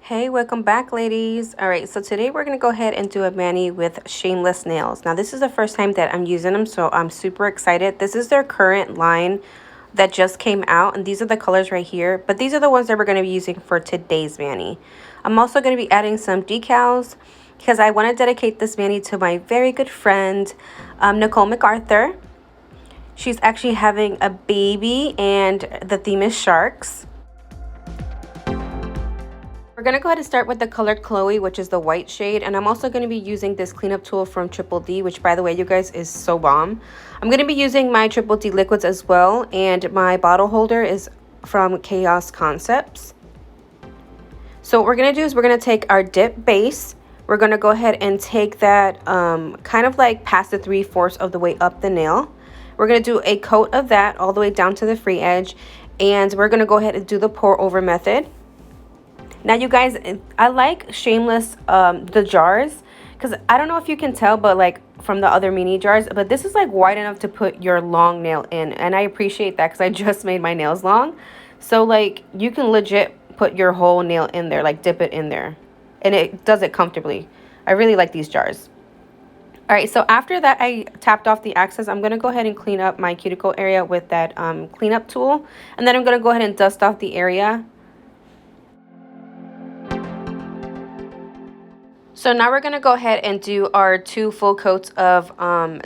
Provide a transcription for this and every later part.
Hey, welcome back, ladies. All right, so today we're going to go ahead and do a mani with Shameless nails. Now, this is the first time that I'm using them, so I'm super excited. This is their current line that just came out, and these are the colors right here, but these are the ones that we're going to be using for today's mani. I'm also going to be adding some decals because I want to dedicate this mani to my very good friend, Nicole MacArthur. She's actually having a baby, and the theme is sharks. We're going to go ahead and start with the color Chloe, which is the white shade. And I'm also going to be using this cleanup tool from Triple D, which, by the way, you guys, is so bomb. I'm going to be using my Triple D liquids as well. And my bottle holder is from Chaos Concepts. So what we're going to do is we're going to take our dip base. We're going to go ahead and take that kind of like past the 3/4 of the way up the nail. We're going to do a coat of that all the way down to the free edge. And we're going to go ahead and do the pour over method. Now, you guys, I like Shameless, the jars, because I don't know if you can tell, but like from the other mini jars, but this is like wide enough to put your long nail in. And I appreciate that because I just made my nails long. So like you can legit put your whole nail in there, like dip it in there. And it does it comfortably. I really like these jars. All right, so after that, I tapped off the excess. I'm going to go ahead and clean up my cuticle area with that cleanup tool. And then I'm going to go ahead and dust off the area. So now we're going to go ahead and do our 2 full coats of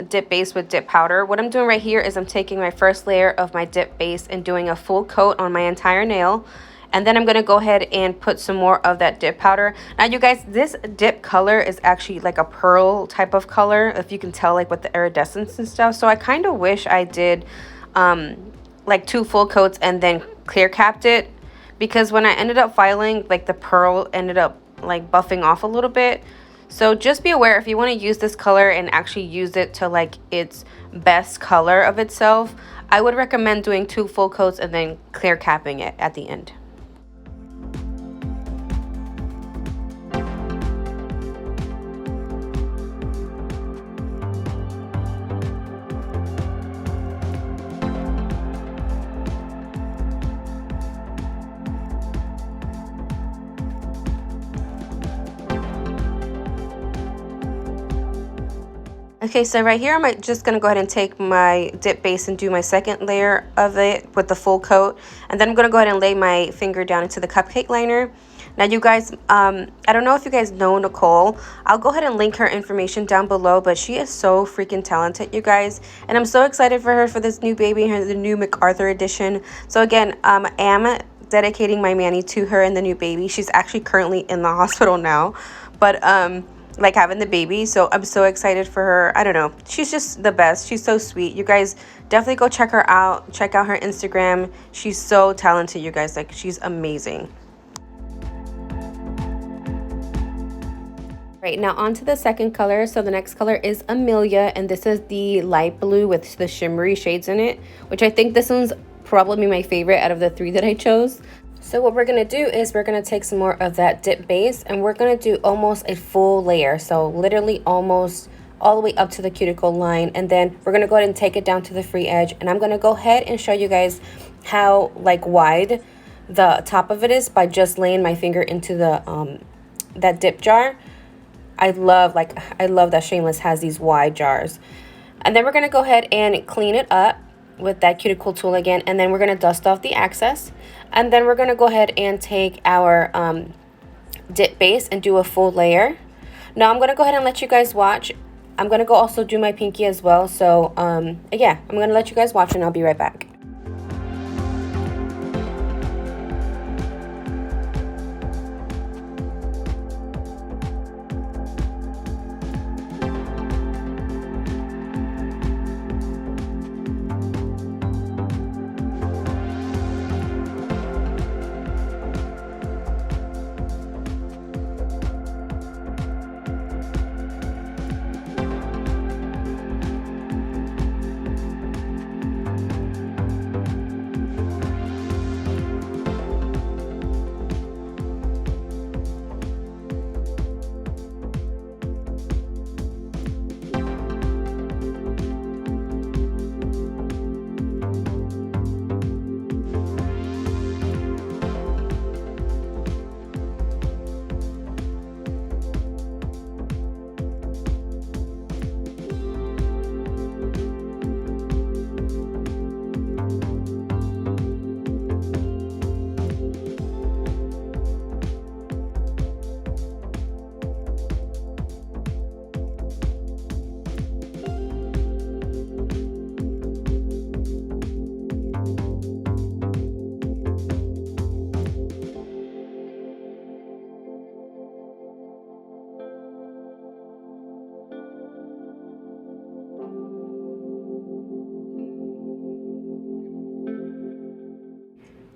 dip base with dip powder. What I'm doing right here is I'm taking my first layer of my dip base and doing a full coat on my entire nail. And then I'm going to go ahead and put some more of that dip powder. Now, you guys, this dip color is actually like a pearl type of color, if you can tell, like with the iridescence and stuff. So I kind of wish I did like 2 full coats and then clear capped it. Because when I ended up filing, like the pearl ended up like buffing off a little bit. So just be aware if you want to use this color and actually use it to like its best color of itself, I would recommend doing 2 full coats and then clear capping it at the end. Okay, so right here, I'm just going to go ahead and take my dip base and do my second layer of it with the full coat. And then I'm going to go ahead and lay my finger down into the cupcake liner. Now, you guys, I don't know if you guys know Nicole. I'll go ahead and link her information down below, but she is so freaking talented, you guys. And I'm so excited for her for this new baby, the new MacArthur edition. So again, I am dedicating my mani to her and the new baby. She's actually currently in the hospital now, but like having the baby, so I'm so excited for her. I don't know, she's just the best. She's so sweet. You guys definitely go check her out. Check out her Instagram. She's so talented, you guys. Like, she's amazing. Right, now on to the second color. So the next color is Amelia, and this is the light blue with the shimmery shades in it, which I think this one's probably my favorite out of the 3 that I chose. So what we're going to do is we're going to take some more of that dip base, and we're going to do almost a full layer. So literally almost all the way up to the cuticle line. And then we're going to go ahead and take it down to the free edge. And I'm going to go ahead and show you guys how like wide the top of it is by just laying my finger into the that dip jar. I love that Shameless has these wide jars. And then we're going to go ahead and clean it up with that cuticle tool again, and then we're going to dust off the excess, and then we're going to go ahead and take our dip base and do a full layer. Now I'm going to go ahead and let you guys watch. I'm going to go also do my pinky as well. So yeah, I'm going to let you guys watch, and I'll be right back.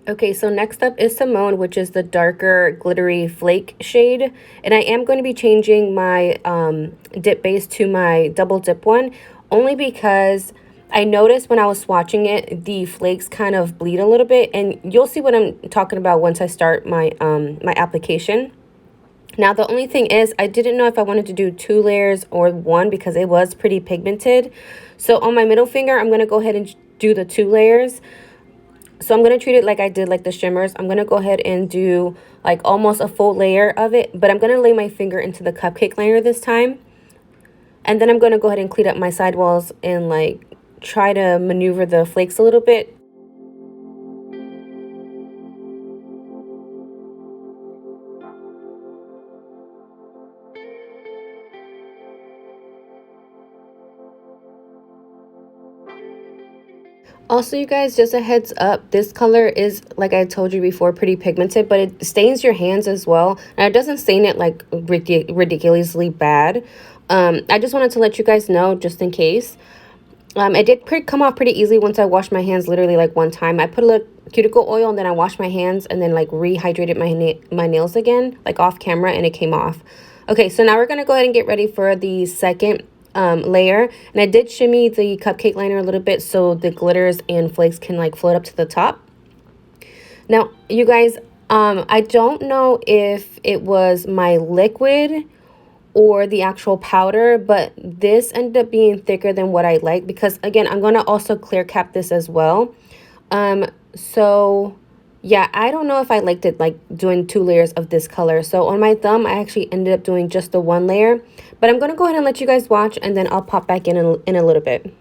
Okay, so next up is Simone, which is the darker glittery flake shade. And I am going to be changing my dip base to my double dip one, only because I noticed when I was swatching it, the flakes kind of bleed a little bit. And you'll see what I'm talking about once I start my, my application. Now, the only thing is I didn't know if I wanted to do 2 layers or 1 because it was pretty pigmented. So on my middle finger, I'm going to go ahead and do the 2 layers. So I'm going to treat it like I did like the shimmers. I'm going to go ahead and do like almost a full layer of it, but I'm going to lay my finger into the cupcake layer this time. And then I'm going to go ahead and clean up my sidewalls and like try to maneuver the flakes a little bit. Also, you guys, just a heads up, this color is, like I told you before, pretty pigmented, but it stains your hands as well. Now, it doesn't stain it like ridiculously bad. I just wanted to let you guys know just in case. It did come off pretty easily once I washed my hands literally like one time. I put a little cuticle oil and then I washed my hands and then like rehydrated my nails again, like off camera, and it came off. Okay, so now we're going to go ahead and get ready for the second layer. And I did shimmy the cupcake liner a little bit so the glitters and flakes can like float up to the top. Now, you guys, I don't know if it was my liquid or the actual powder, but this ended up being thicker than what I like because again, I'm going to also clear cap this as well. So yeah, I don't know if I liked it like doing 2 layers of this color. So on my thumb, I actually ended up doing just the 1 layer, but I'm going to go ahead and let you guys watch and then I'll pop back in a little bit.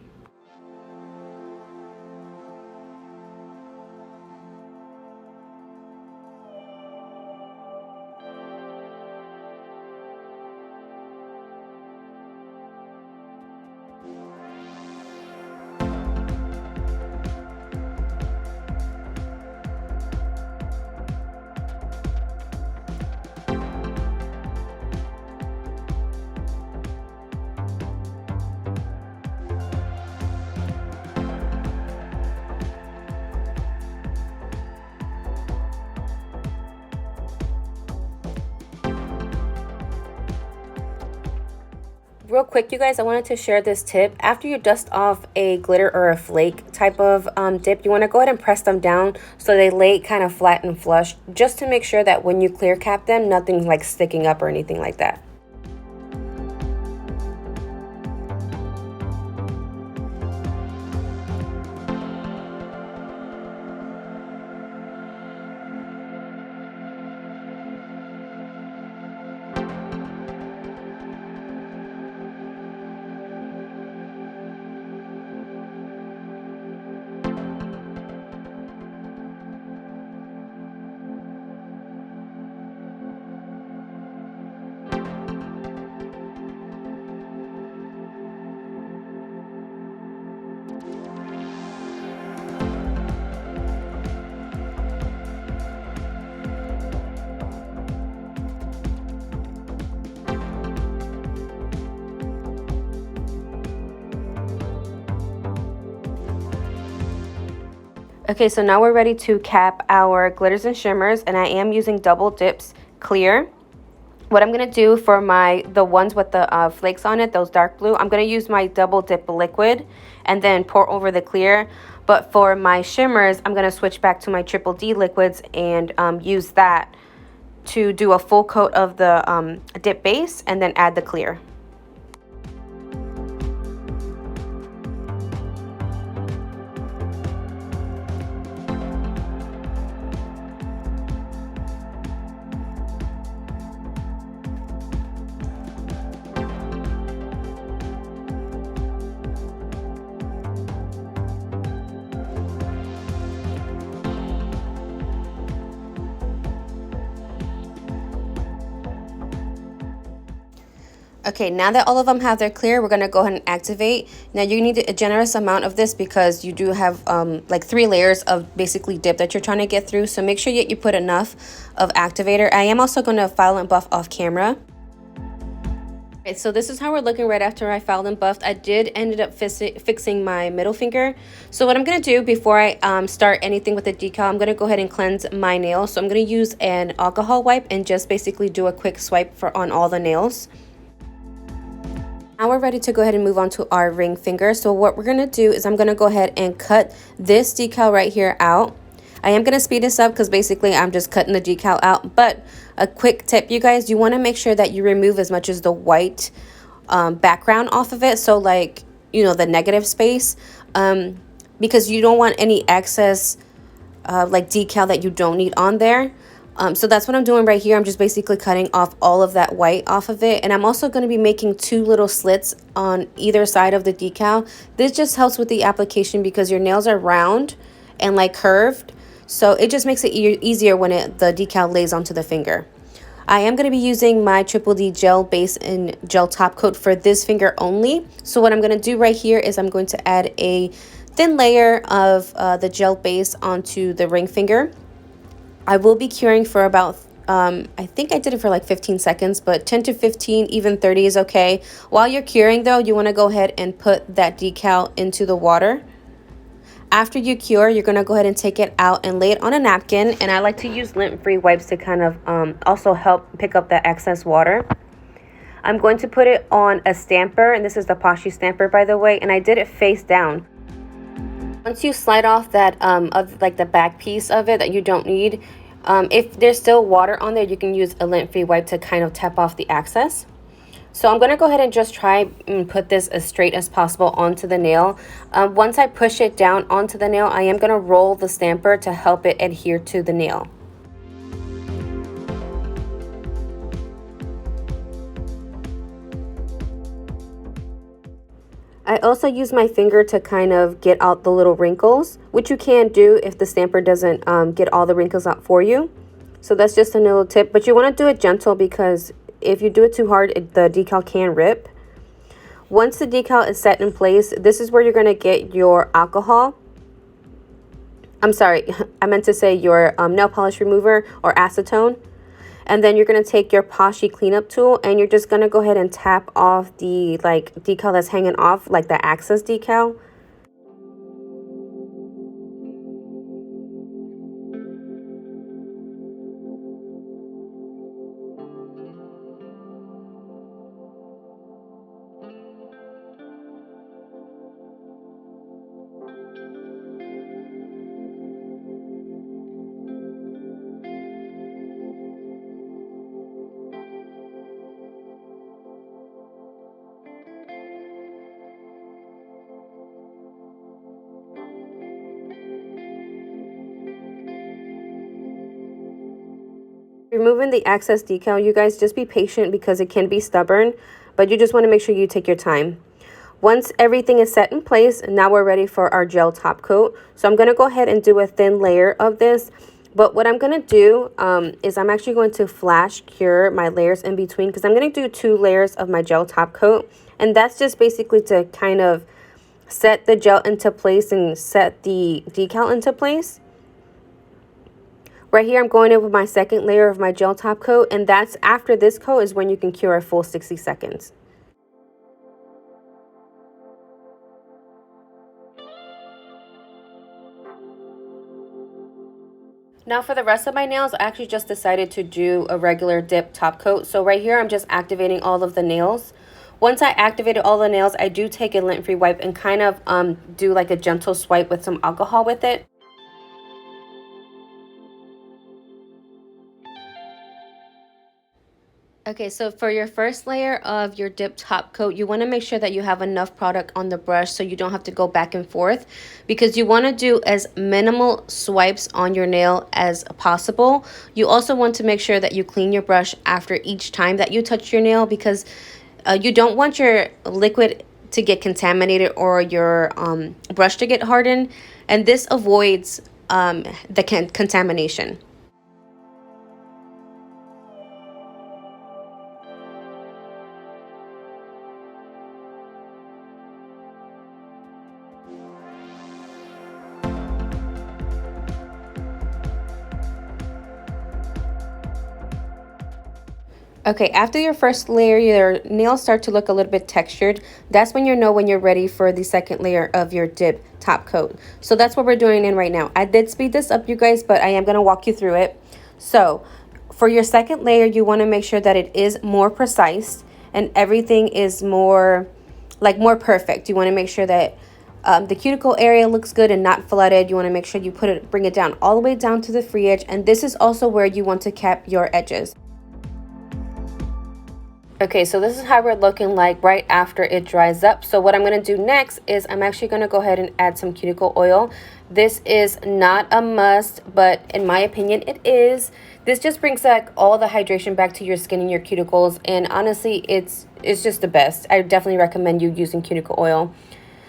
Real quick, you guys, I wanted to share this tip. After you dust off a glitter or a flake type of dip, you want to go ahead and press them down so they lay kind of flat and flush, just to make sure that when you clear cap them, nothing's like sticking up or anything like that. Okay, so now we're ready to cap our glitters and shimmers, and I am using double dips clear. What I'm going to do for the ones with the flakes on it, those dark blue, I'm going to use my double dip liquid and then pour over the clear. But for my shimmers, I'm going to switch back to my triple D liquids and use that to do a full coat of the dip base and then add the clear. Okay, now that all of them have their clear, we're going to go ahead and activate. Now you need a generous amount of this because you do have like 3 layers of basically dip that you're trying to get through. So make sure you put enough of activator. I am also going to file and buff off camera. Right, so this is how we're looking right after I filed and buffed. I did ended up fixing my middle finger. So what I'm going to do before I start anything with the decal, I'm going to go ahead and cleanse my nails. So I'm going to use an alcohol wipe and just basically do a quick swipe on all the nails. Now we're ready to go ahead and move on to our ring finger. So what we're going to do is I'm going to go ahead and cut this decal right here out. I am going to speed this up because basically I'm just cutting the decal out. But a quick tip, you guys, you want to make sure that you remove as much as the white background off of it. So like, you know, the negative space, because you don't want any excess like decal that you don't need on there. So that's what I'm doing right here. I'm just basically cutting off all of that white off of it. And I'm also going to be making 2 little slits on either side of the decal. This just helps with the application because your nails are round and like curved. So it just makes it easier when the decal lays onto the finger. I am going to be using my Triple D gel base and gel top coat for this finger only. So what I'm going to do right here is I'm going to add a thin layer of the gel base onto the ring finger. I will be curing for about, I think I did it for like 15 seconds, but 10 to 15, even 30 is okay. While you're curing though, you want to go ahead and put that decal into the water. After you cure, you're going to go ahead and take it out and lay it on a napkin. And I like to use lint-free wipes to kind of also help pick up that excess water. I'm going to put it on a stamper, and this is the Poshy stamper, by the way, and I did it face down. Once you slide off that, of like the back piece of it that you don't need, if there's still water on there, you can use a lint-free wipe to kind of tap off the excess. So I'm going to go ahead and just try and put this as straight as possible onto the nail. Once I push it down onto the nail, I am going to roll the stamper to help it adhere to the nail. I also use my finger to kind of get out the little wrinkles, which you can do if the stamper doesn't get all the wrinkles out for you. So that's just a little tip, but you want to do it gentle because if you do it too hard, the decal can rip. Once the decal is set in place, this is where you're going to get your alcohol. I'm sorry, I meant to say your nail polish remover or acetone. And then you're going to take your Poshy cleanup tool and you're just going to go ahead and tap off the like decal that's hanging off, like the access decal. Removing the excess decal, you guys just be patient because it can be stubborn, but you just want to make sure you take your time. Once everything is set in place, now we're ready for our gel top coat. So I'm going to go ahead and do a thin layer of this. But what I'm going to do is I'm actually going to flash cure my layers in between because I'm going to do 2 layers of my gel top coat. And that's just basically to kind of set the gel into place and set the decal into place. Right here, I'm going in with my second layer of my gel top coat, and that's after this coat is when you can cure a full 60 seconds. Now for the rest of my nails, I actually just decided to do a regular dip top coat. So right here, I'm just activating all of the nails. Once I activated all the nails, I do take a lint-free wipe and kind of do like a gentle swipe with some alcohol with it. Okay, so for your first layer of your dip top coat, you want to make sure that you have enough product on the brush so you don't have to go back and forth, because you want to do as minimal swipes on your nail as possible. You also want to make sure that you clean your brush after each time that you touch your nail, because you don't want your liquid to get contaminated or your brush to get hardened, and this avoids the contamination. Okay, after your first layer, your nails start to look a little bit textured. That's when you know when you're ready for the second layer of your dip top coat. So that's what we're doing in right now. I did speed this up, you guys, but I am going to walk you through it. So for your second layer, you want to make sure that it is more precise and everything is more perfect. You want to make sure that the cuticle area looks good and not flooded. You want to make sure you bring it down all the way down to the free edge. And this is also where you want to cap your edges. Okay, so this is how we're looking like right after it dries up. So what I'm going to do next is I'm actually going to go ahead and add some cuticle oil. This is not a must, but in my opinion, it is. This just brings like all the hydration back to your skin and your cuticles. And honestly, it's just the best. I definitely recommend you using cuticle oil.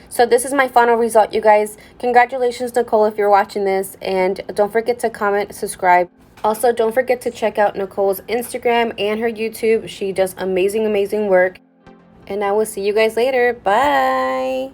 So this is my final result, you guys. Congratulations, Nicole, if you're watching this. And don't forget to comment, subscribe. Also, don't forget to check out Nicole's Instagram and her YouTube. She does amazing, amazing work. And I will see you guys later. Bye.